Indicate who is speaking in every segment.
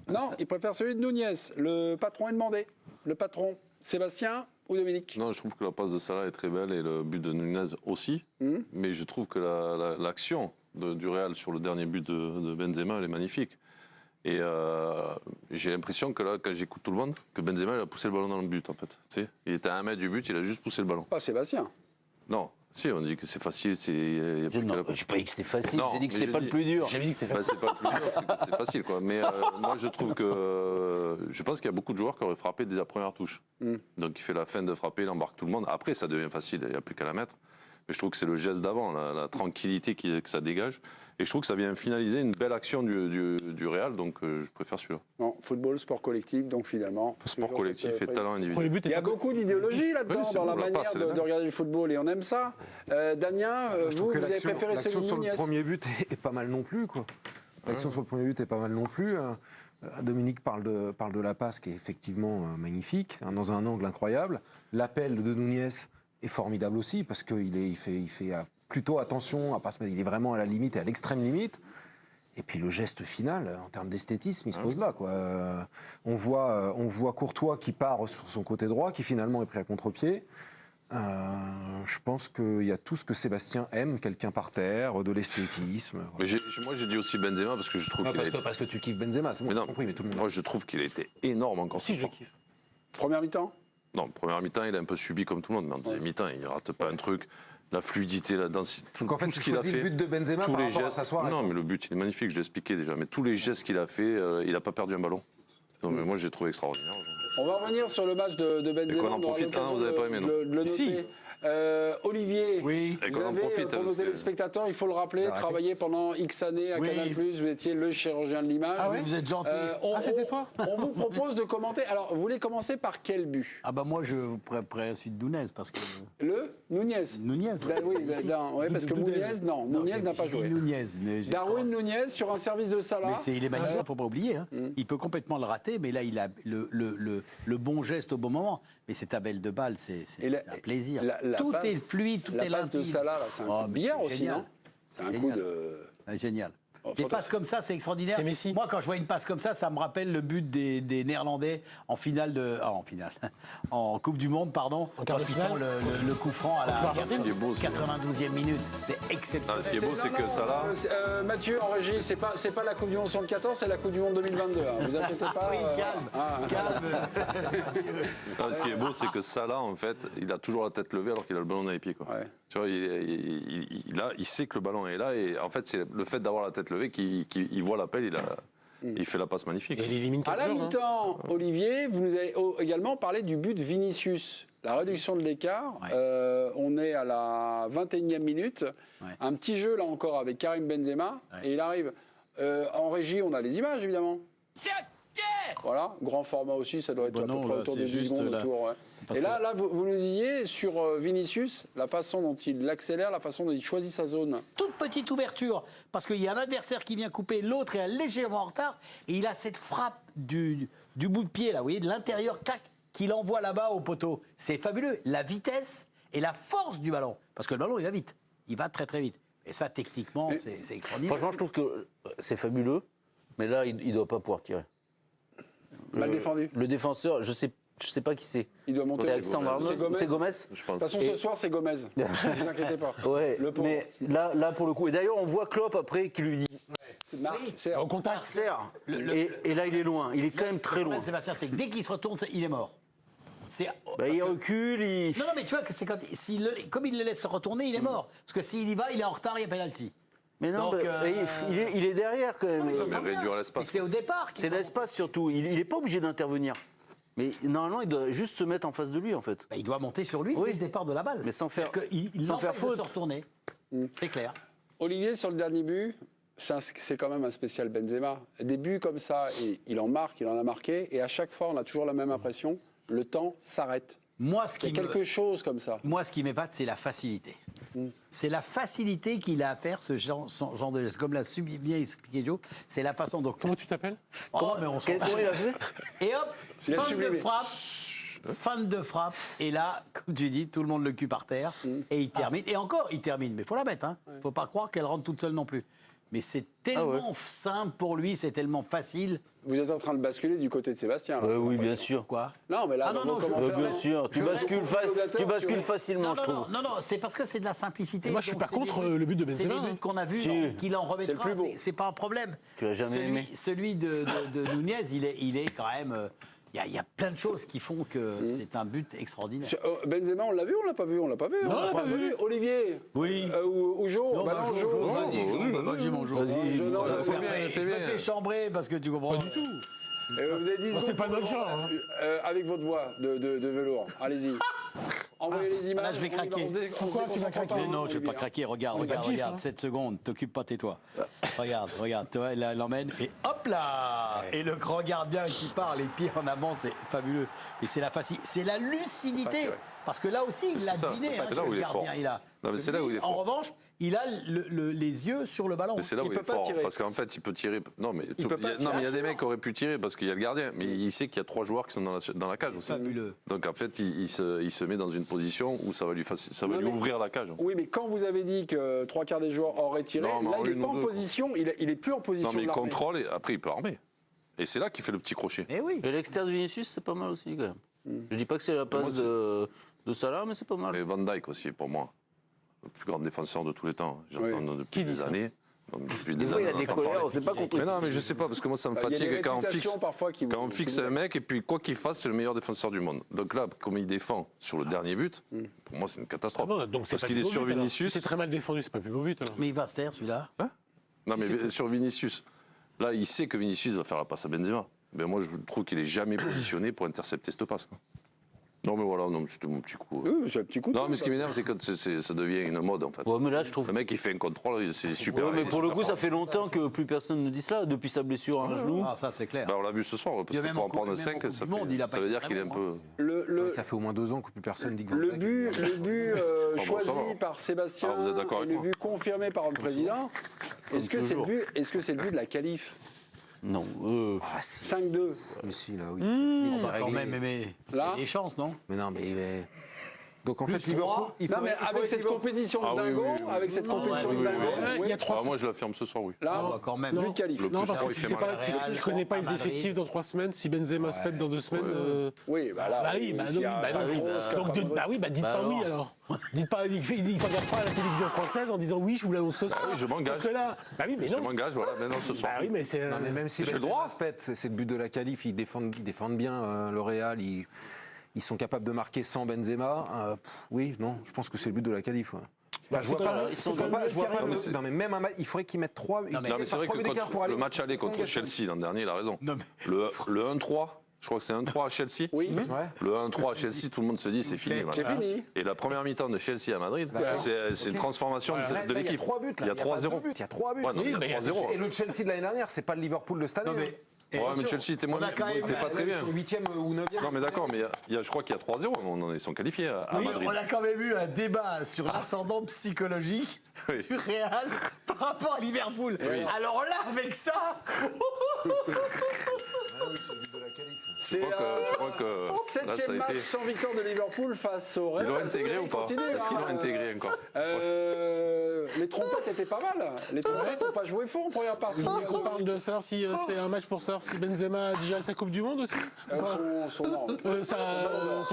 Speaker 1: Non, il préfère celui de Nunez. Le patron est demandé. Le patron, Sébastien ou Dominique?
Speaker 2: Non, je trouve que la passe de Salah est très belle et le but de Nunez aussi. Mais je trouve que l'action du Real sur le dernier but de Benzema, elle est magnifique. Et j'ai l'impression que là, quand j'écoute tout le monde, que Benzema il a poussé le ballon dans le but en fait. Tu sais, il était à 1 mètre du but, il a juste poussé le ballon.
Speaker 1: Pas Sébastien.
Speaker 2: Non, si on dit que c'est facile,
Speaker 3: Je n'ai pas dit que c'était facile, j'ai dit que c'était pas le plus dur.
Speaker 4: J'ai dit que c'était facile.
Speaker 2: C'est pas le plus dur, c'est facile quoi. Mais moi je trouve que je pense qu'il y a beaucoup de joueurs qui auraient frappé dès la première touche. Donc il fait la fin de frapper, il embarque tout le monde. Après ça devient facile, il n'y a plus qu'à la mettre. Mais je trouve que c'est le geste d'avant, la tranquillité que ça dégage. Et je trouve que ça vient finaliser une belle action du Real, donc je préfère celui-là.
Speaker 1: Non, football, sport collectif, donc finalement.
Speaker 2: Sport collectif et talent individuel.
Speaker 1: Il y a beaucoup d'idéologie là-dedans,
Speaker 2: Oui,
Speaker 1: dans la
Speaker 2: bon,
Speaker 1: manière de regarder le football, et on aime ça. Damien, vous avez préféré
Speaker 5: l'action
Speaker 1: celui de
Speaker 5: sur le
Speaker 1: Nunez?
Speaker 5: premier but est pas mal non plus, quoi. L'action sur le premier but est pas mal non plus. Dominique parle de la passe qui est effectivement magnifique, dans un angle incroyable. L'appel de Nunez est formidable aussi parce qu'il fait plutôt attention à pas se mettre. Il est vraiment à la limite et à l'extrême limite. Et puis le geste final, en termes d'esthétisme, il se pose là, quoi. On voit Courtois qui part sur son côté droit, qui finalement est pris à contre-pied. Je pense qu'il y a tout ce que Sébastien aime, quelqu'un par terre, de l'esthétisme.
Speaker 2: Mais moi j'ai dit aussi Benzema parce que je trouve
Speaker 5: Parce que tu kiffes Benzema, c'est bon, j'ai compris, mais tout le monde.
Speaker 2: Moi je trouve qu'il a été énorme encore.
Speaker 4: Si, je kiffe.
Speaker 1: Première mi-temps?
Speaker 2: Non, première mi-temps, il a un peu subi comme tout le monde, mais en deuxième mi-temps, il rate pas un truc. La fluidité, la densité,
Speaker 5: Donc en fait,
Speaker 2: tout ce qu'il a fait.
Speaker 5: le but de Benzema
Speaker 2: tous
Speaker 5: par
Speaker 2: les
Speaker 5: rapport à
Speaker 2: gestes.
Speaker 5: sa soirée.
Speaker 2: Non, mais le but, il est magnifique, je l'ai expliqué déjà. Mais tous les gestes qu'il a fait, il n'a pas perdu un ballon. Non, mais moi, j'ai trouvé extraordinaire.
Speaker 1: On va revenir sur le match de Benzema.
Speaker 2: Et qu'on en profite, vous n'avez pas aimé, non?
Speaker 1: de le noter.
Speaker 4: Si.
Speaker 1: Olivier,
Speaker 4: Oui.
Speaker 2: Et
Speaker 1: vous
Speaker 2: qu'on en
Speaker 1: avez,
Speaker 2: profite,
Speaker 1: pour nos
Speaker 2: parce que-
Speaker 1: téléspectateurs, il faut le rappeler,
Speaker 5: Arrêtez.
Speaker 1: travaillé pendant X années à
Speaker 4: Oui.
Speaker 1: Canal+, vous étiez le chirurgien de l'image.
Speaker 4: Ah oui, vous êtes gentil. C'était toi?
Speaker 1: On vous propose de commenter. Alors, vous voulez commencer par quel but?
Speaker 4: Ah bah moi je préfère celui de Nunez parce que...
Speaker 1: Le Nunez.
Speaker 4: Nunez.
Speaker 1: Oui, parce que Nunez, non, Nunez n'a pas
Speaker 4: j'ai dit
Speaker 1: joué.
Speaker 4: Nunez. j'ai
Speaker 1: Darwin
Speaker 4: commencé.
Speaker 1: Nunez sur un service de Salah.
Speaker 4: Mais il est magnifique, il ne faut pas oublier. Hein. Il peut complètement le rater, mais là, il a le bon geste au bon moment. Mais c'est ta belle de balle, c'est
Speaker 1: Et la-
Speaker 4: un plaisir.
Speaker 1: la
Speaker 4: Tout
Speaker 1: passe-
Speaker 4: est fluide, tout
Speaker 1: La
Speaker 4: est
Speaker 1: passe de
Speaker 4: limpide.
Speaker 1: Salah, là, c'est un
Speaker 4: Oh,
Speaker 1: coup de
Speaker 4: mais
Speaker 1: billard
Speaker 4: c'est
Speaker 1: aussi,
Speaker 4: génial.
Speaker 1: non? C'est un coup
Speaker 4: Génial.
Speaker 1: de...
Speaker 4: Ah, génial.
Speaker 1: Oh,
Speaker 4: Des
Speaker 1: faut-
Speaker 4: passes comme ça, c'est extraordinaire.
Speaker 6: C'est Messi.
Speaker 4: Moi, quand je vois une passe comme ça me rappelle le but des Néerlandais en finale en Coupe du Monde, pardon,
Speaker 6: quart
Speaker 4: quand
Speaker 6: de
Speaker 4: ils
Speaker 6: finale.
Speaker 4: font le coup franc à la
Speaker 2: Ce qui est beau, c'est-
Speaker 4: 92e minute. C'est exceptionnel.
Speaker 2: Ce qui est beau, c'est que Salah.
Speaker 1: Mathieu, en régie, c'est pas la Coupe du Monde 74, c'est la Coupe du Monde 2022. Hein. Vous inquiétez pas.
Speaker 4: Oui, calme.
Speaker 2: Non, ce qui est beau, c'est que Salah, en fait, il a toujours la tête levée alors qu'il a le ballon dans les pieds. Quoi.
Speaker 1: Ouais.
Speaker 2: Tu vois, il sait que le ballon est là et en fait, c'est le fait d'avoir la tête levée qu'il voit l'appel, il fait la passe magnifique.
Speaker 6: Et il élimine
Speaker 1: À la
Speaker 6: 4 jours.
Speaker 1: mi-temps, Olivier, vous nous avez également parlé du but de Vinicius. La réduction de l'écart,
Speaker 4: Ouais.
Speaker 1: on est à la 21e minute.
Speaker 4: Ouais.
Speaker 1: Un petit jeu là encore avec Karim Benzema.
Speaker 4: Ouais.
Speaker 1: Et il arrive. En régie, on a les images évidemment. Voilà, grand format aussi, ça doit être
Speaker 4: Bah
Speaker 1: à peu
Speaker 4: non,
Speaker 1: près
Speaker 4: là,
Speaker 1: autour
Speaker 4: c'est
Speaker 1: des 10
Speaker 4: juste
Speaker 1: secondes
Speaker 4: là.
Speaker 1: autour. Ouais.
Speaker 4: parce
Speaker 1: Et là, vous nous disiez sur Vinicius, la façon dont il accélère, la façon dont il choisit sa zone.
Speaker 4: Toute petite ouverture, parce qu'il y a un adversaire qui vient couper, l'autre est légèrement en retard, et il a cette frappe du bout de pied, là, vous voyez, de l'intérieur, clac, qu'il envoie là-bas au poteau. C'est fabuleux. La vitesse et la force du ballon, parce que le ballon, il va vite. Il va très très vite. Et ça, techniquement, c'est extraordinaire.
Speaker 3: Franchement, je trouve que c'est fabuleux, mais là, il ne doit pas pouvoir tirer.
Speaker 1: Mal défendu.
Speaker 3: Le défenseur, je sais pas qui c'est.
Speaker 1: Il doit monter.
Speaker 3: C'est Alexandre
Speaker 1: C'est
Speaker 3: Arnold,
Speaker 1: Gomez.
Speaker 3: c'est Gomez.
Speaker 2: Je
Speaker 1: De
Speaker 2: pense.
Speaker 1: toute façon, ce soir, c'est Gomez. Ne vous inquiétez pas.
Speaker 3: Ouais,
Speaker 1: Le pauvre.
Speaker 3: mais là, pour le coup. Et d'ailleurs, on voit Klopp après qui lui dit
Speaker 1: C'est Marc, c'est
Speaker 6: Au contact.
Speaker 3: serre. Et là, il est loin. Il est quand même très
Speaker 4: Le
Speaker 3: loin.
Speaker 4: problème, Sébastien, c'est que dès qu'il se retourne, il est mort.
Speaker 3: Bah, il recule, il.
Speaker 4: Non, mais tu vois que c'est comme il le laisse se retourner, il est mort. Parce que s'il y va, il est en retard, il y a penalty.
Speaker 3: Mais non,
Speaker 4: Donc,
Speaker 3: bah, il est derrière quand même.
Speaker 4: ils sont
Speaker 2: Mais
Speaker 4: très bien.
Speaker 2: réduire
Speaker 4: Mais
Speaker 2: l'espace.
Speaker 4: c'est au départ. qu'il
Speaker 3: C'est
Speaker 4: faut-
Speaker 3: l'espace surtout. Il n'est pas obligé d'intervenir. Mais normalement, il doit juste se mettre en face de lui, en fait.
Speaker 4: Bah, il doit monter sur lui
Speaker 3: Oui.
Speaker 4: dès le départ de la balle.
Speaker 3: Mais sans faire-
Speaker 4: Il
Speaker 3: sans faire
Speaker 4: l'empêche de
Speaker 3: faute.
Speaker 4: se retourner. C'est clair.
Speaker 1: Olivier, sur le dernier but, c'est quand même un spécial Benzema. Des buts comme ça, il en marque, il en a marqué, et à chaque fois, on a toujours la même impression, le temps s'arrête.
Speaker 4: Moi,
Speaker 1: Il y a quelque chose comme ça.
Speaker 4: Moi, ce qui m'épate, c'est la facilité. C'est la facilité qu'il a à faire ce genre de geste. Comme l'a bien expliqué Joe, c'est la façon dont...
Speaker 6: Comment tu t'appelles?
Speaker 4: Oh, mais on s'en
Speaker 3: Comment il a fait?
Speaker 4: Et hop,
Speaker 1: Il a
Speaker 4: fin de
Speaker 1: sublimé.
Speaker 4: frappe. Fin de frappe. Et là, comme tu dis, tout le monde le cul par terre. Et il termine. Et encore, il termine. Mais il faut la mettre. Il ne faut pas croire qu'elle rentre toute seule non plus. Mais c'est tellement simple pour lui, c'est tellement facile
Speaker 1: Vous êtes en train de basculer du côté de Sébastien. Là,
Speaker 3: Oui, bien sûr.
Speaker 4: Quoi
Speaker 1: Non, mais là,
Speaker 4: Ah non,
Speaker 1: dans
Speaker 4: non,
Speaker 1: vos
Speaker 4: je-
Speaker 1: commentaires-
Speaker 3: Bien sûr, tu
Speaker 1: je laisse
Speaker 3: bascules,
Speaker 1: les sur-
Speaker 3: facilement, je trouve.
Speaker 4: Non, c'est parce que c'est de la simplicité.
Speaker 6: Et moi, je suis
Speaker 4: donc
Speaker 6: pas
Speaker 4: c'est
Speaker 6: contre
Speaker 4: des buts-
Speaker 6: le but de Benzema,
Speaker 4: C'est des buts
Speaker 6: hein.
Speaker 4: qu'on a vus,
Speaker 3: Si.
Speaker 4: qu'il en
Speaker 1: C'est le
Speaker 4: remettra,
Speaker 1: plus beau.
Speaker 4: c'est pas un problème.
Speaker 3: Tu l'as jamais aimé.
Speaker 4: Celui de Nunez, il est quand même... Il y a plein de choses qui font que c'est un but extraordinaire.
Speaker 1: Benzema, on l'a vu ou on l'a pas vu? On l'a pas vu.
Speaker 6: Non, on l'a pas vu.
Speaker 1: Olivier.
Speaker 4: Oui.
Speaker 1: Ou Jo.
Speaker 4: Non,
Speaker 1: Bah
Speaker 4: bah,
Speaker 1: non,
Speaker 4: Jo,
Speaker 1: Jo.
Speaker 4: Jo,
Speaker 1: Non,
Speaker 4: vas-y, mon jour.
Speaker 3: Vas-y,
Speaker 1: je- non,
Speaker 4: Je
Speaker 1: je-
Speaker 4: me
Speaker 1: fais
Speaker 4: fais-
Speaker 2: bien, fais
Speaker 4: je me
Speaker 2: bien.
Speaker 4: fais chambrer parce que tu comprends.
Speaker 6: Pas du tout.
Speaker 1: Vous avez 10
Speaker 6: Non, c'est
Speaker 1: secondes
Speaker 6: pas
Speaker 1: pour
Speaker 6: notre genre, hein.
Speaker 1: avec votre voix de velours. Allez-y. Envoyez les images.
Speaker 4: là, je vais
Speaker 1: on y va,
Speaker 4: craquer.
Speaker 1: on se dé- on se
Speaker 6: Pourquoi tu vas
Speaker 1: déconcentre
Speaker 6: craquer
Speaker 1: pas,
Speaker 4: Mais
Speaker 1: hein,
Speaker 4: non, je vais
Speaker 1: Olivier,
Speaker 4: pas craquer. Regarde,
Speaker 6: On est pas
Speaker 4: regarde,
Speaker 6: gif,
Speaker 4: regarde.
Speaker 6: hein.
Speaker 4: 7 secondes, t'occupe pas, tais-toi. Regarde, tu vois, là, elle l'emmène et hop là. Et le grand gardien qui part, les pieds en avant, c'est fabuleux. Et c'est c'est la lucidité.
Speaker 1: Ouais.
Speaker 4: Parce que là aussi, il
Speaker 2: C'est
Speaker 4: l'a
Speaker 2: ça.
Speaker 4: deviné,
Speaker 2: C'est là où
Speaker 4: le
Speaker 2: il est
Speaker 4: gardien.
Speaker 2: fort.
Speaker 4: Il a.
Speaker 2: Non, mais c'est là où il est
Speaker 4: En
Speaker 2: fort.
Speaker 4: revanche, il a les yeux sur le ballon.
Speaker 2: Mais c'est là
Speaker 1: Il
Speaker 2: où il
Speaker 1: peut
Speaker 2: est
Speaker 1: pas
Speaker 2: fort.
Speaker 1: tirer.
Speaker 2: Parce qu'en fait, il peut tirer. Non, mais
Speaker 1: Il peut pas
Speaker 2: non, mais il y a
Speaker 1: tirer.
Speaker 2: des mecs qui auraient pu tirer parce qu'il y a le gardien. Mais il sait qu'il y a 3 joueurs qui sont dans la cage aussi.
Speaker 4: Fabuleux.
Speaker 2: Donc en fait, il se met dans une position où ça va lui
Speaker 1: Non, mais-
Speaker 2: ouvrir la cage.
Speaker 1: Oui, mais quand vous avez dit que 3 quarts des joueurs auraient tiré,
Speaker 2: Non, mais
Speaker 1: là,
Speaker 2: en
Speaker 1: il n'est
Speaker 2: une
Speaker 1: pas
Speaker 2: ou
Speaker 1: en
Speaker 2: deux,
Speaker 1: position. Il est plus en position
Speaker 2: Non, mais il
Speaker 1: de l'armer.
Speaker 2: contrôle et après il peut armer. Et c'est là qu'il fait le petit crochet.
Speaker 4: Eh oui.
Speaker 3: Et l'extérieur de Vinicius, c'est pas mal aussi, quand même. Je dis pas que c'est la
Speaker 2: moi,
Speaker 3: passe
Speaker 2: c'est-
Speaker 3: de Salah, mais c'est pas mal.
Speaker 2: Mais Van Dijk aussi, pour moi, le plus grand défenseur de tous les temps. J'entends depuis des années. Donc, depuis
Speaker 3: Des fois, il a des colères, on sait pas contre
Speaker 2: Mais non, mais je sais pas, parce que moi, ça me
Speaker 1: Il y a des
Speaker 2: fatigue quand on
Speaker 1: réputations
Speaker 2: fixe.
Speaker 1: parfois qui vous-
Speaker 2: Quand on
Speaker 1: qui
Speaker 2: fixe
Speaker 1: vous
Speaker 2: un
Speaker 1: agacent.
Speaker 2: mec, et puis quoi qu'il fasse, c'est le meilleur défenseur du monde. Donc là, comme il défend sur le dernier but, pour moi, c'est une catastrophe.
Speaker 6: Ah bon, donc c'est
Speaker 2: parce
Speaker 6: pas
Speaker 2: qu'il
Speaker 6: le
Speaker 2: est
Speaker 6: plus
Speaker 2: sur
Speaker 6: beau but, alors.
Speaker 2: Vinicius.
Speaker 6: C'est très mal défendu, c'est pas le plus beau but alors.
Speaker 4: Mais il va se taire, celui-là.
Speaker 2: Non, mais sur Vinicius, là, il sait que Vinicius va faire la passe à Benzema. Ben moi, je trouve qu'il est jamais positionné pour intercepter cette passe, quoi. Non, mais voilà, non, c'était mon petit coup.
Speaker 1: Oui, c'est un petit coup de
Speaker 2: Non,
Speaker 1: coude,
Speaker 2: mais ce qui m'énerve, c'est que ça devient une mode, en fait.
Speaker 3: Ouais, mais là, je trouve.
Speaker 2: Le mec, il fait un contrôle, c'est super.
Speaker 3: Ouais, mais
Speaker 2: il est
Speaker 3: pour le
Speaker 2: super
Speaker 3: coup, ça
Speaker 2: fort.
Speaker 3: fait longtemps que plus personne ne dit cela, depuis sa blessure à un genou.
Speaker 4: Ah, ça, c'est clair.
Speaker 2: Bah, on l'a vu ce soir, parce
Speaker 4: Il y a
Speaker 2: que
Speaker 4: même
Speaker 2: pour
Speaker 4: en
Speaker 2: en prendre
Speaker 4: Coupe- même en
Speaker 2: 5,
Speaker 4: Coupe
Speaker 2: ça,
Speaker 4: du Monde, il a pas
Speaker 2: ça veut
Speaker 4: été
Speaker 2: dire qu'il est un
Speaker 4: très
Speaker 2: peu.
Speaker 5: Ça fait au moins 2 ans que plus personne dit que Van
Speaker 1: Le
Speaker 5: Dijk
Speaker 1: but,
Speaker 2: bon,
Speaker 1: choisi
Speaker 2: ça va.
Speaker 1: par Sébastien
Speaker 2: Ah, vous êtes d'accord
Speaker 1: et
Speaker 2: avec
Speaker 1: le
Speaker 2: moi
Speaker 1: but confirmé par le président, est-ce que c'est le
Speaker 3: toujours.
Speaker 1: but, le but de la qualif
Speaker 3: Non.
Speaker 1: 5-2.
Speaker 5: Mais si, là, oui.
Speaker 4: On
Speaker 5: c'est
Speaker 4: va quand
Speaker 5: réglé.
Speaker 4: même aimer.
Speaker 1: Là
Speaker 4: Il y a des chances, non?
Speaker 5: Mais non, mais. Donc en
Speaker 4: Plus
Speaker 5: fait, Liverpool.
Speaker 4: trois.
Speaker 5: il
Speaker 1: Non,
Speaker 5: faudrait-
Speaker 1: mais
Speaker 5: il faudrait
Speaker 1: avec cette
Speaker 5: Liverpool-
Speaker 1: compétition
Speaker 2: Ah
Speaker 1: de
Speaker 2: oui,
Speaker 1: dingo,
Speaker 2: oui, oui.
Speaker 1: avec cette
Speaker 4: Non,
Speaker 1: compétition
Speaker 2: oui,
Speaker 1: de
Speaker 2: oui,
Speaker 1: dingo,
Speaker 2: oui.
Speaker 6: Il y a 3
Speaker 2: Ah, moi, je l'affirme ce soir, oui.
Speaker 1: là,
Speaker 4: Ah, quand même.
Speaker 1: but qualif.
Speaker 6: Non, parce que
Speaker 2: il
Speaker 6: tu
Speaker 2: fait
Speaker 6: sais
Speaker 2: mal.
Speaker 6: pas,
Speaker 4: Real,
Speaker 6: tu connais pas les
Speaker 4: Madrid.
Speaker 6: effectifs dans 3 semaines. Si Benzema se pète dans 2 semaines.
Speaker 1: Oui, bah là.
Speaker 6: Bah oui, bah
Speaker 1: s'il y
Speaker 6: non,
Speaker 1: a
Speaker 6: bah non.
Speaker 1: Kroos,
Speaker 6: Donc,
Speaker 1: Cavani-
Speaker 6: dites
Speaker 3: Bah
Speaker 6: pas
Speaker 3: alors.
Speaker 6: oui alors. Dites pas, il s'engage pas à la télévision française en disant oui, je vous l'annonce ce soir.
Speaker 2: oui, je m'engage.
Speaker 6: Parce que là, bah oui, mais
Speaker 2: Je
Speaker 6: non.
Speaker 2: m'engage, voilà, maintenant ce soir.
Speaker 6: Bah oui, mais c'est.
Speaker 5: Non, mais même si
Speaker 2: J'ai le
Speaker 5: Benzema
Speaker 2: droit.
Speaker 5: se pète, c'est le but de la qualif, ils défendent bien le Real, ils sont capables de marquer sans Benzema. Oui, non, je pense que c'est le but de la qualif. Ouais. Enfin, je vois pas.
Speaker 6: ils sont
Speaker 5: Je vois pas. Je vois pas
Speaker 2: Non, mais
Speaker 5: le-
Speaker 2: c'est-
Speaker 5: non, mais même un match, il faudrait qu'ils mettent 3.
Speaker 2: Non, mais c'est vrai que contre le match aller contre Chelsea l'an dernier, il a raison.
Speaker 4: Non, mais-
Speaker 2: Le 1-3, je crois que c'est 1-3 à Chelsea.
Speaker 1: Oui.
Speaker 2: Le 1-3 à Chelsea, tout le monde se dit c'est fini.
Speaker 1: C'est
Speaker 2: voilà.
Speaker 1: fini.
Speaker 2: Et la première mi-temps de Chelsea à Madrid, c'est une transformation de
Speaker 5: Il y a
Speaker 2: l'équipe.
Speaker 5: 3 buts.
Speaker 2: Il y a 3-0.
Speaker 5: Il y a 3 buts.
Speaker 2: Ouais, non, il y a 3-0.
Speaker 5: Et le Chelsea de l'année dernière, c'est pas le Liverpool de cette année.
Speaker 4: Non, mais.
Speaker 2: Ouais, mais Chelsea était moins
Speaker 4: on a
Speaker 2: bien.
Speaker 4: quand même-
Speaker 2: Était pas très
Speaker 5: Ils
Speaker 2: bien.
Speaker 5: sont 8e ou 9e.
Speaker 2: Non, mais d'accord, mais je crois qu'il y a 3-0. Ils sont qualifiés à
Speaker 4: Oui,
Speaker 2: Madrid.
Speaker 4: on a quand même eu un débat sur l'ascendant psychologique
Speaker 2: Oui.
Speaker 4: du Real par rapport à Liverpool. Alors là, avec ça,
Speaker 1: C'est
Speaker 2: Je crois que là, ça
Speaker 1: 7e
Speaker 2: a
Speaker 1: match
Speaker 2: été.
Speaker 1: sans victoire de Liverpool face au Real.
Speaker 2: Ils l'ont intégré ou pas
Speaker 1: Continue,
Speaker 2: Est-ce qu'ils
Speaker 1: hein.
Speaker 2: l'ont intégré encore
Speaker 1: Les trompettes étaient pas mal. Les trompettes n'ont pas joué fort en première partie.
Speaker 6: On parle de savoir si c'est un match pour savoir si Benzema a déjà sa Coupe du Monde aussi. Son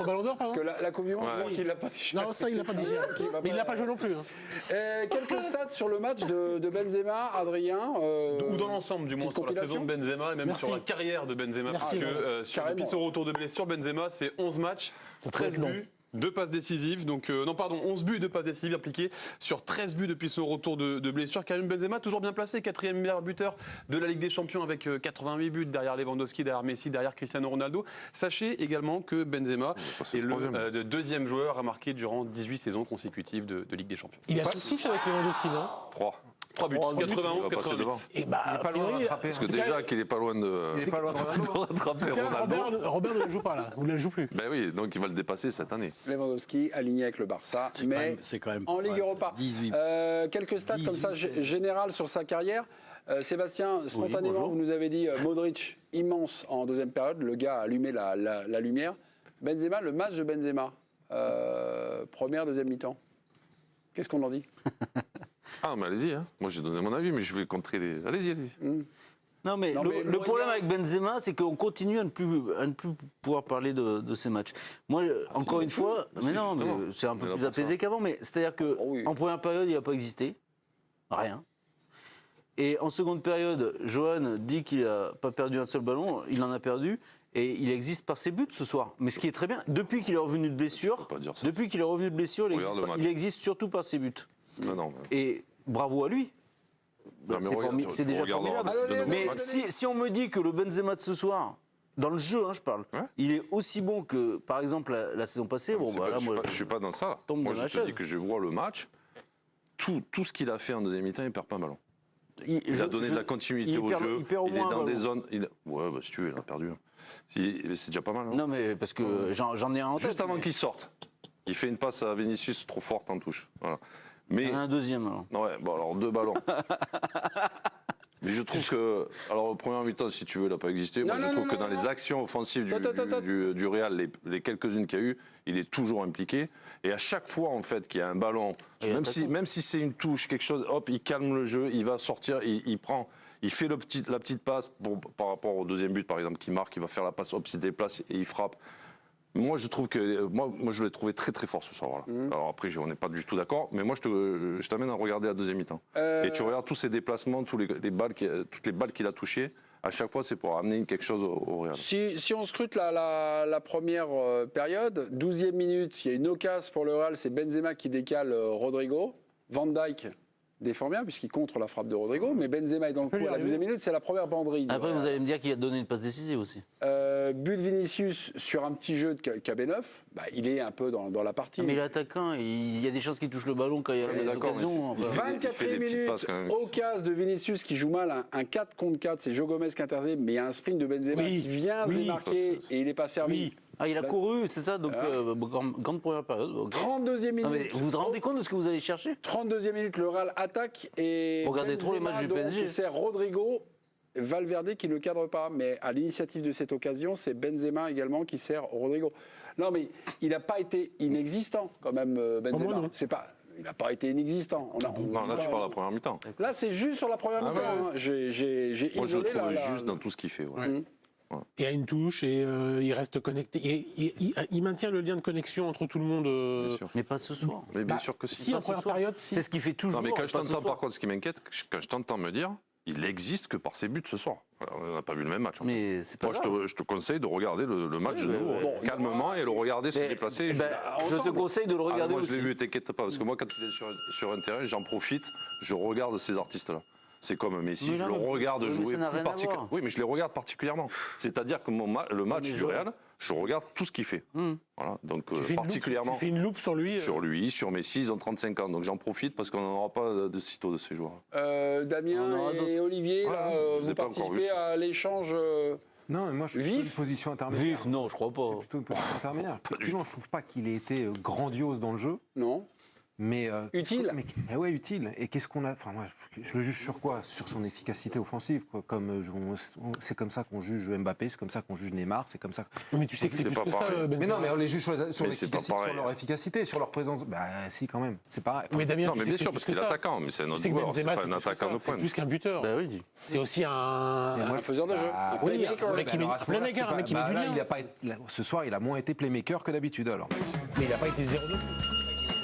Speaker 6: ballon d'or, pardon.
Speaker 1: Parce que la Coupe du Monde,
Speaker 2: Ouais.
Speaker 1: je crois qu'il l'a pas dit.
Speaker 6: Non, ça, il l'a pas dit. Mais il l'a pas joué non plus. hein.
Speaker 1: Quelques stats sur le match de Benzema, Adrien.
Speaker 7: Ou dans l'ensemble, du moins,
Speaker 1: petite
Speaker 7: sur la saison de Benzema et même
Speaker 6: Merci.
Speaker 7: sur la carrière de Benzema.
Speaker 6: Merci.
Speaker 7: Parce que
Speaker 1: Carrément.
Speaker 7: depuis son retour de blessure, Benzema, c'est 11 matchs, 13
Speaker 6: non.
Speaker 7: buts. 2 passes décisives, donc 11 buts et 2 passes décisives appliquées sur 13 buts depuis son retour de blessure. Karim Benzema, toujours bien placé, 4e meilleur buteur de la Ligue des Champions avec 88 buts derrière Lewandowski, derrière Messi, derrière Cristiano Ronaldo. Sachez également que Benzema
Speaker 2: passé
Speaker 7: est
Speaker 2: troisième.
Speaker 7: le deuxième joueur à marquer durant 18 saisons consécutives de Ligue des Champions.
Speaker 6: Il a touché avec Lewandowski, non
Speaker 2: 3.
Speaker 7: 3 buts,
Speaker 2: Il
Speaker 7: 91,
Speaker 2: va passer
Speaker 7: 88.
Speaker 2: devant.
Speaker 6: Et bah,
Speaker 5: Il est pas loin de rattraper.
Speaker 2: Parce que déjà qu'il est pas loin de
Speaker 5: Il est pas loin de Ronaldo.
Speaker 2: rattraper Ronaldo.
Speaker 6: Robert ne le joue pas là, ou ne le joue plus.
Speaker 2: Ben oui, donc il va le dépasser cette année.
Speaker 1: Lewandowski aligné avec le Barça, mais
Speaker 4: c'est quand même
Speaker 1: en Ligue
Speaker 4: ouais,
Speaker 1: Europa.
Speaker 4: 18.
Speaker 1: Quelques stats comme ça
Speaker 4: 18.
Speaker 1: générales sur sa carrière. Sébastien, spontanément,
Speaker 3: bonjour.
Speaker 1: vous nous avez dit Modric immense en deuxième période. Le gars a allumé la lumière. Benzema, le match de Benzema, première, deuxième mi-temps. Qu'est-ce qu'on en dit?
Speaker 2: Ah, mais allez-y, hein. Moi j'ai donné mon avis, mais je vais contrer les. Allez-y, allez-y.
Speaker 3: Non, mais
Speaker 1: Non, mais
Speaker 3: le problème
Speaker 1: moyen-
Speaker 3: avec Benzema, c'est qu'on continue à ne plus pouvoir parler de ces matchs. Moi, encore une fois, mais non,
Speaker 2: justement.
Speaker 3: mais c'est un peu
Speaker 2: On est là
Speaker 3: plus
Speaker 2: pour
Speaker 3: apaisé
Speaker 2: ça.
Speaker 3: qu'avant, mais c'est-à-dire qu'en
Speaker 1: oui.
Speaker 3: première période, il n'a pas existé. Rien. Et en seconde période, Johan dit qu'il n'a pas perdu un seul ballon, il en a perdu. Et il existe par ses buts ce soir. Mais ce qui est très bien, depuis qu'il est revenu de blessure,
Speaker 2: peux pas dire ça.
Speaker 3: depuis qu'il est revenu de blessure,
Speaker 2: Regarde le match.
Speaker 3: il existe surtout par ses buts.
Speaker 2: Non.
Speaker 3: Et bravo à lui.
Speaker 2: Non, mais
Speaker 3: C'est
Speaker 2: regarde,
Speaker 3: c'est
Speaker 2: tu
Speaker 3: déjà
Speaker 2: regarderas
Speaker 3: formidable.
Speaker 2: de nouveaux
Speaker 3: Mais
Speaker 2: matchs.
Speaker 3: si on me dit que le Benzema de ce soir, dans le jeu, je parle,
Speaker 2: Ouais.
Speaker 3: il est aussi bon que, par exemple, la saison passée, bon,
Speaker 2: C'est
Speaker 3: voilà,
Speaker 2: pas-
Speaker 3: moi,
Speaker 2: je suis pas dans ça.
Speaker 3: tombe
Speaker 2: Moi,
Speaker 3: de
Speaker 2: je
Speaker 3: ma
Speaker 2: te dis
Speaker 3: chaise.
Speaker 2: que je vois le match. Tout ce qu'il a fait en deuxième mi-temps, il perd pas un ballon.
Speaker 3: il,
Speaker 2: Il a donné de la continuité
Speaker 3: il
Speaker 2: au
Speaker 3: perd-
Speaker 2: jeu.
Speaker 3: il perd au
Speaker 2: est
Speaker 3: moins un
Speaker 2: dans des
Speaker 3: ballon.
Speaker 2: zones. Ouais, si tu veux, il a perdu. C'est déjà pas mal. hein.
Speaker 3: Non, mais parce que j'en ai un en tête.
Speaker 2: Juste avant
Speaker 3: mais-
Speaker 2: qu'il sorte, il fait une passe à Vinicius trop forte en touche. Voilà. Mais
Speaker 3: Il y en a un deuxième, alors.
Speaker 2: ouais, bon alors 2 ballons. Mais je trouve que, alors au premier mi-temps, si tu veux, il n'a pas existé. Moi,
Speaker 1: Non,
Speaker 2: je
Speaker 1: non,
Speaker 2: trouve
Speaker 1: non,
Speaker 2: que
Speaker 1: non,
Speaker 2: dans
Speaker 1: non.
Speaker 2: les actions offensives
Speaker 1: Attends.
Speaker 2: du Real, les quelques-unes qu'il y a eu, il est toujours impliqué. Et à chaque fois, en fait, qu'il y a un ballon,
Speaker 3: Et attaquant.
Speaker 2: même si c'est une touche, quelque chose, hop, il calme le jeu, il va sortir, il prend. Il fait la petite passe par rapport au deuxième but, par exemple, qui marque, il va faire la passe, hop, il se déplace et il frappe. Moi, je trouve que moi, je l'ai trouvé très très fort ce soir. Voilà. Alors après, on n'est pas du tout d'accord, mais moi, je t'amène à regarder la deuxième mi-temps. Et tu regardes tous ses déplacements, toutes les balles qu'il a touchées. À chaque fois, c'est pour amener quelque chose au Real.
Speaker 1: Si on scrute la première période, 12e minute, il y a une occasion pour le Real, c'est Benzema qui décale Rodrigo. Van Dijk défend bien puisqu'il contre la frappe de Rodrigo, mais Benzema est dans le coup
Speaker 6: lui
Speaker 1: à la
Speaker 6: arriver.
Speaker 1: 12e minute, c'est la première banderille.
Speaker 3: Après, vous allez me dire qu'il a donné une passe décisive aussi.
Speaker 1: But de Vinicius sur un petit jeu de KB9, bah, il est un peu dans la partie.
Speaker 3: Mais il est attaquant, il y a des chances qu'il touche le ballon quand il y a
Speaker 2: Ouais, mais
Speaker 3: des
Speaker 2: d'accord, mais
Speaker 3: occasions.
Speaker 2: c'est-
Speaker 3: enfin.
Speaker 2: il fait
Speaker 1: 24e
Speaker 2: des petites passes, quand même.
Speaker 1: minute, occasion de Vinicius qui joue mal, un 4 contre 4, c'est Joe Gomez qui intercepte, mais il y a un sprint de Benzema
Speaker 6: Oui,
Speaker 1: qui vient se
Speaker 6: oui,
Speaker 1: démarquer et il n'est pas servi.
Speaker 6: Oui.
Speaker 3: Ah, il a couru, c'est ça, donc grande première période. ok.
Speaker 1: 32e minute.
Speaker 3: Non, mais vous vous rendez compte de ce que vous allez chercher
Speaker 1: 32e minute, le Real attaque et
Speaker 3: Regardez trop les
Speaker 1: Benzema,
Speaker 3: matchs du
Speaker 1: donc,
Speaker 3: PSG.
Speaker 1: qui sert Rodrigo, Valverde qui ne cadre pas. Mais à l'initiative de cette occasion, c'est Benzema également qui sert Rodrigo. Non, mais il n'a pas été inexistant quand même, Benzema.
Speaker 6: moi, non.
Speaker 1: C'est pas, il n'a pas été inexistant.
Speaker 2: Non, là, tu parles de la première mi-temps.
Speaker 1: Là, c'est juste sur la première
Speaker 2: Ah
Speaker 1: mi-temps.
Speaker 2: ouais.
Speaker 1: hein. J'ai
Speaker 2: Moi, je le
Speaker 1: isolé
Speaker 2: trouve
Speaker 1: la-
Speaker 2: juste dans tout ce qu'il fait. voilà.
Speaker 6: Il y a une touche et il reste connecté. Il maintient le lien de connexion entre tout le monde.
Speaker 2: Bien sûr.
Speaker 3: Mais pas ce soir.
Speaker 2: Mais bien sûr que si.
Speaker 6: Si, en
Speaker 3: Pas ce
Speaker 6: première
Speaker 3: soir.
Speaker 6: période, si.
Speaker 3: C'est ce qu'il fait toujours.
Speaker 2: Non, mais quand je
Speaker 3: pas ce
Speaker 2: t'entends,
Speaker 3: soir.
Speaker 2: par contre, ce qui m'inquiète, quand je t'entends me dire, il existe que par ses buts ce soir. Alors, on n'a pas vu le même match. hein.
Speaker 3: Mais c'est pas
Speaker 2: Moi,
Speaker 3: grave.
Speaker 2: je te conseille de regarder le match
Speaker 3: Oui,
Speaker 2: de nouveau,
Speaker 3: ouais.
Speaker 2: calmement, et le regarder se
Speaker 3: Mais,
Speaker 2: déplacer.
Speaker 3: ben, je te conseille de le
Speaker 2: Ah,
Speaker 3: regarder
Speaker 2: moi, je
Speaker 3: aussi.
Speaker 2: l'ai vu, t'inquiète pas, parce que moi, quand il est sur un terrain, j'en profite, je regarde ces artistes-là. C'est comme Messi,
Speaker 3: Mais
Speaker 2: je
Speaker 3: non,
Speaker 2: le
Speaker 3: mais-
Speaker 2: regarde
Speaker 3: mais
Speaker 2: jouer.
Speaker 3: ça n'a
Speaker 2: plus
Speaker 3: rien à
Speaker 2: particulièrement.
Speaker 3: voir.
Speaker 2: Oui, mais je les regarde particulièrement. C'est-à-dire que le match
Speaker 3: mais
Speaker 2: du
Speaker 3: je-
Speaker 2: Real, je regarde tout ce qu'il fait. Voilà, donc
Speaker 6: Tu fais une loupe-
Speaker 2: particulièrement
Speaker 6: tu fais une loupe sur lui.
Speaker 2: sur lui, sur Messi, ils ont 35 ans, donc j'en profite parce qu'on n'en aura pas de sitôt de ces joueurs.
Speaker 1: Damien
Speaker 3: On en aura
Speaker 1: et Olivier,
Speaker 2: Ouais,
Speaker 1: là,
Speaker 2: je vous
Speaker 1: vous
Speaker 2: ai pas encore
Speaker 1: participez
Speaker 2: vu.
Speaker 1: à l'échange.
Speaker 5: Non, mais moi, je suis
Speaker 1: Vif.
Speaker 5: plutôt une position intermédiaire.
Speaker 3: Vif, non, je crois pas.
Speaker 5: C'est plutôt une position intermédiaire. Effectivement, je trouve pas qu'il ait été grandiose dans le jeu,
Speaker 1: Non.
Speaker 5: mais
Speaker 1: Utile.
Speaker 5: mais ouais, utile. Et qu'est-ce qu'on a Enfin, moi, je le juge sur quoi Sur son efficacité offensive, quoi. Comme c'est comme ça qu'on juge Mbappé, c'est comme ça qu'on juge Neymar, c'est comme ça.
Speaker 6: Mais tu sais que c'est
Speaker 2: C'est
Speaker 6: plus
Speaker 2: pas
Speaker 6: que ça,
Speaker 2: pareil.
Speaker 6: Benzema.
Speaker 5: Mais non, mais on les juge sur
Speaker 2: Mais c'est pas pareil.
Speaker 5: leur efficacité, sur leur présence. Bah, si, quand même. C'est pareil. Enfin,
Speaker 6: Mais Damien,
Speaker 2: Non,
Speaker 6: tu
Speaker 2: mais
Speaker 6: sais
Speaker 2: bien
Speaker 6: que
Speaker 2: sûr,
Speaker 6: c'est
Speaker 2: parce
Speaker 6: plus
Speaker 2: qu'il
Speaker 6: que
Speaker 2: est
Speaker 6: ça.
Speaker 2: attaquant, mais c'est un
Speaker 6: Tu
Speaker 2: autre
Speaker 6: sais que
Speaker 2: joueur, c'est
Speaker 6: Benzema,
Speaker 2: pas un
Speaker 6: c'est plus que
Speaker 2: attaquant
Speaker 6: ça,
Speaker 2: de
Speaker 6: c'est
Speaker 2: pointe.
Speaker 6: plus qu'un buteur.
Speaker 3: Bah oui.
Speaker 6: C'est aussi un.
Speaker 1: Un faiseur de jeu. Un
Speaker 6: oui,
Speaker 1: playmaker.
Speaker 6: un mec qui met-
Speaker 5: alors, à ce
Speaker 6: playmaker,
Speaker 5: moment-là,
Speaker 6: un mec qui met du
Speaker 5: là,
Speaker 6: lien.
Speaker 5: il a pas été- là, ce soir, il a moins été playmaker que d'habitude, alors.
Speaker 6: Mais il n'a pas été 0-2.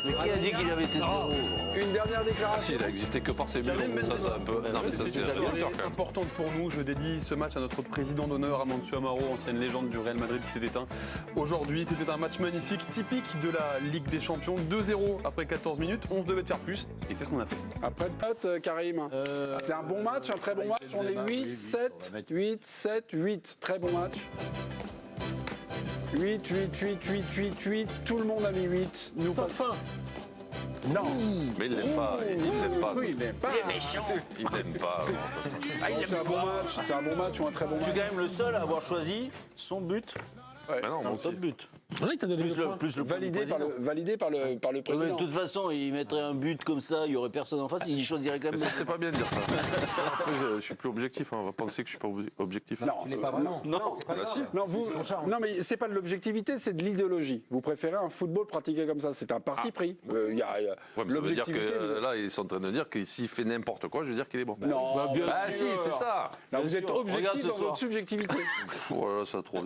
Speaker 3: Mais qui a dit qu'il avait été zéro
Speaker 1: Une dernière
Speaker 2: Ah
Speaker 1: déclaration.
Speaker 2: si, il a existé que par ses buts, ça c'est un peu... Non, mais ça c'est
Speaker 7: C'était
Speaker 2: un
Speaker 7: une
Speaker 2: peu
Speaker 7: journée
Speaker 2: quand même.
Speaker 7: importante pour nous. Je dédie ce match à notre président d'honneur, Amancio Amaro, ancienne légende du Real Madrid qui s'est éteint aujourd'hui. C'était un match magnifique, typique de la Ligue des Champions. 2-0 après 14 minutes. On se devait de faire plus et c'est ce qu'on a fait.
Speaker 1: Après le pote, Karim. C'était un bon match, un très bon match. On est 8, 7, 8, 7, 8. Très bon match. 8, 8, 8, 8, 8, 8. Tout le monde a mis 8. Nous
Speaker 6: Sans
Speaker 1: pas.
Speaker 6: fin.
Speaker 1: Non.
Speaker 2: Mais il l'aime pas, il l'aime pas.
Speaker 1: Oui, mais pas.
Speaker 2: Il l'aime pas.
Speaker 1: C'est un bon match. C'est un bon match ou un très bon
Speaker 3: Je suis
Speaker 1: match.
Speaker 3: quand même le seul à avoir choisi son but
Speaker 2: Ben non, moi
Speaker 3: Dans
Speaker 2: aussi.
Speaker 3: le but.
Speaker 6: Ouais, il t'a donné
Speaker 3: Plus
Speaker 6: le
Speaker 3: le,
Speaker 6: point.
Speaker 3: plus le point du président.
Speaker 1: Validé par le
Speaker 3: Ouais, mais
Speaker 1: président.
Speaker 3: de toute façon, il mettrait un but comme ça, il y aurait personne en face, il choisirait quand
Speaker 2: Mais
Speaker 3: même.
Speaker 2: ça, c'est pas bien de dire ça. Après, je suis plus objectif. Hein. On va penser que je suis pas objectif.
Speaker 1: Non,
Speaker 5: Tu l'es pas vraiment.
Speaker 3: Non,
Speaker 5: C'est pas
Speaker 2: bah
Speaker 5: grave.
Speaker 2: si.
Speaker 1: Non,
Speaker 5: C'est son charme.
Speaker 1: non, mais c'est pas de l'objectivité, c'est de l'idéologie. Vous préférez un football pratiqué comme ça, c'est un parti pris. Il y a,
Speaker 2: Ouais, mais ça veut dire que
Speaker 1: l'objectivité, vous-
Speaker 2: là, ils sont en train de dire que s'il fait n'importe quoi, je veux dire qu'il est bon.
Speaker 1: Non,
Speaker 3: Bah, bien
Speaker 2: Ah
Speaker 3: sûr.
Speaker 2: si, c'est ça.
Speaker 1: Là,
Speaker 3: Bien
Speaker 1: vous êtes
Speaker 3: sûr. Regarde
Speaker 1: objectif
Speaker 3: ce
Speaker 1: dans
Speaker 3: soir.
Speaker 1: votre subjectivité.
Speaker 2: Oh là là, ça a trop.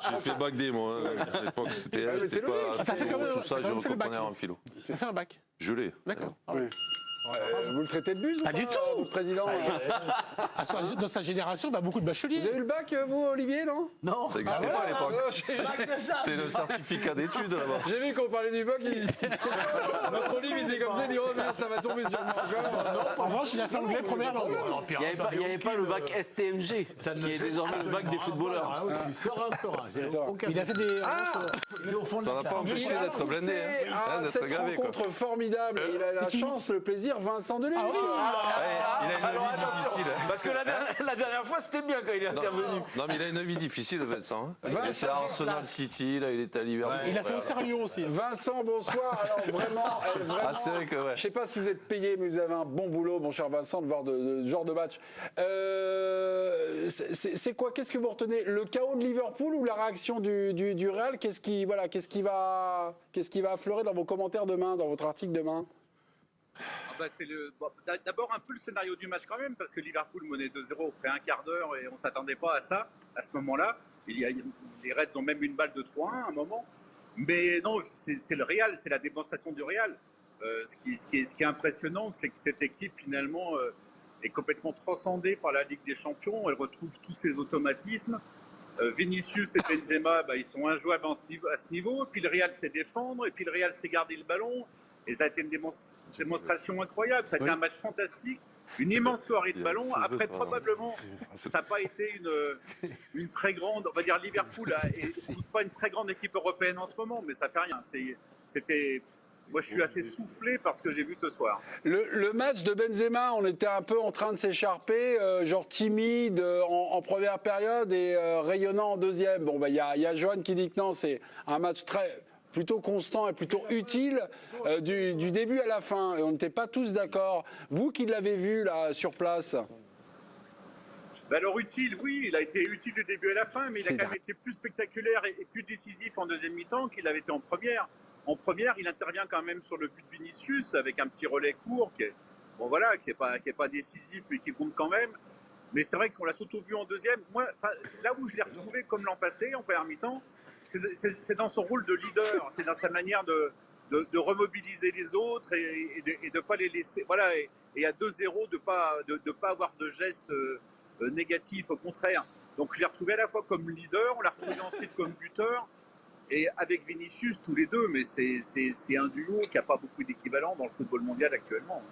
Speaker 2: J'ai fait bac D, moi. Hein. À l'époque, c'était
Speaker 1: mais c'est
Speaker 2: c'était
Speaker 1: logique.
Speaker 2: pas.
Speaker 6: Ah, t'as fait quand même-
Speaker 2: Tout ça,
Speaker 6: t'as quand
Speaker 2: je
Speaker 6: même fait le bac,
Speaker 2: comprenais
Speaker 6: toi.
Speaker 2: en philo.
Speaker 6: Ça fait un bac.
Speaker 2: Je l'ai.
Speaker 6: D'accord.
Speaker 1: Oui. Vous le traitez de buse
Speaker 6: Pas
Speaker 1: ou
Speaker 6: du tout.
Speaker 1: votre président
Speaker 6: Dans sa génération, bah, beaucoup de
Speaker 1: Vous
Speaker 6: bacheliers.
Speaker 1: avez eu le bac, vous, Olivier, non
Speaker 4: Non.
Speaker 2: Ça n'existait pas à l'époque.
Speaker 1: J'ai
Speaker 2: C'était le certificat d'études là-bas.
Speaker 1: vu qu'on parlait du bac, notre Olivier était comme ça, il dit oh merde, ça va tomber sur moi encore.
Speaker 6: En revanche, il a fait anglais première langue.
Speaker 3: Il n'y avait pas le bac STMG, qui est désormais le bac des footballeurs.
Speaker 4: Ah, oui, je suis serein. J'ai
Speaker 1: Ça.
Speaker 4: aucun
Speaker 6: Il a fait des.
Speaker 4: Il est au fond de
Speaker 2: Ça
Speaker 4: la
Speaker 2: n'a pas
Speaker 4: classe.
Speaker 2: empêché
Speaker 1: Il a
Speaker 2: d'être blindé,
Speaker 1: assisté
Speaker 2: hein,
Speaker 1: à
Speaker 2: d'être
Speaker 1: cette
Speaker 2: gavé. Quoi.
Speaker 1: rencontre formidable. Il a la
Speaker 6: C'est qui
Speaker 1: chance, le plaisir, Vincent Deluc.
Speaker 2: Ouais, il a une vie difficile. Hein.
Speaker 3: Parce que la dernière fois, c'était bien quand il est intervenu.
Speaker 2: Non, mais il a une vie difficile, Vincent. Hein. Il
Speaker 1: Vincent,
Speaker 2: était à Arsenal City, là, il était à Liverpool.
Speaker 6: Il a fait au Lyon aussi.
Speaker 1: Vincent, bonsoir. Alors vraiment,
Speaker 2: Ah, c'est vrai que ouais.
Speaker 1: je sais pas si vous êtes payé, mais vous avez un bon boulot, mon cher Vincent, de voir de ce genre de match. C'est quoi? Qu'est-ce que vous retenez? Le chaos de Liverpool ou la réaction du Real? Qu'est-ce qui va affleurer dans vos commentaires demain, dans votre article demain?
Speaker 8: D'abord un peu le scénario du match quand même, parce que Liverpool menait 2-0 après un quart d'heure et on ne s'attendait pas à ça à ce moment-là. Les Reds ont même une balle de 3-1 à un moment. Mais non, c'est le Real, c'est la démonstration du Real. Ce qui est impressionnant, c'est que cette équipe finalement est complètement transcendée par la Ligue des Champions. Elle retrouve tous ses automatismes. Vinicius et Benzema, ils sont injouables à ce niveau. Puis le Real sait défendre, et puis le Real sait garder le ballon. Et ça a été une démonstration incroyable. Ça a été un match fantastique, une immense soirée de ballon. Après, probablement, ça n'a pas été une très grande. On va dire Liverpool n'est pas une très grande équipe européenne en ce moment, mais ça fait rien. Moi, je suis assez soufflé par ce que j'ai vu ce soir.
Speaker 1: Le match de Benzema, on était un peu en train de s'écharper, genre timide en première période et rayonnant en deuxième. Bon, il y a Johan qui dit que non, c'est un match plutôt constant et plutôt utile du début à la fin. Et on n'était pas tous d'accord. Vous qui l'avez vu là sur place.
Speaker 8: Alors utile, oui, il a été utile du début à la fin, mais il a quand même été plus spectaculaire et plus décisif en deuxième mi-temps qu'il avait été en première. En première, il intervient quand même sur le but de Vinicius avec un petit relais court qui est pas décisif mais qui compte quand même. Mais c'est vrai qu'on l'a surtout vu en deuxième. Moi, là où je l'ai retrouvé comme l'an passé en première mi-temps, c'est dans son rôle de leader, c'est dans sa manière de remobiliser les autres et de ne pas les laisser. Voilà, et à 2-0, de pas avoir de gestes négatifs, au contraire. Donc je l'ai retrouvé à la fois comme leader, on l'a retrouvé ensuite comme buteur. Et avec Vinicius, tous les deux, mais c'est un duo qui n'a pas beaucoup d'équivalent dans le football mondial actuellement.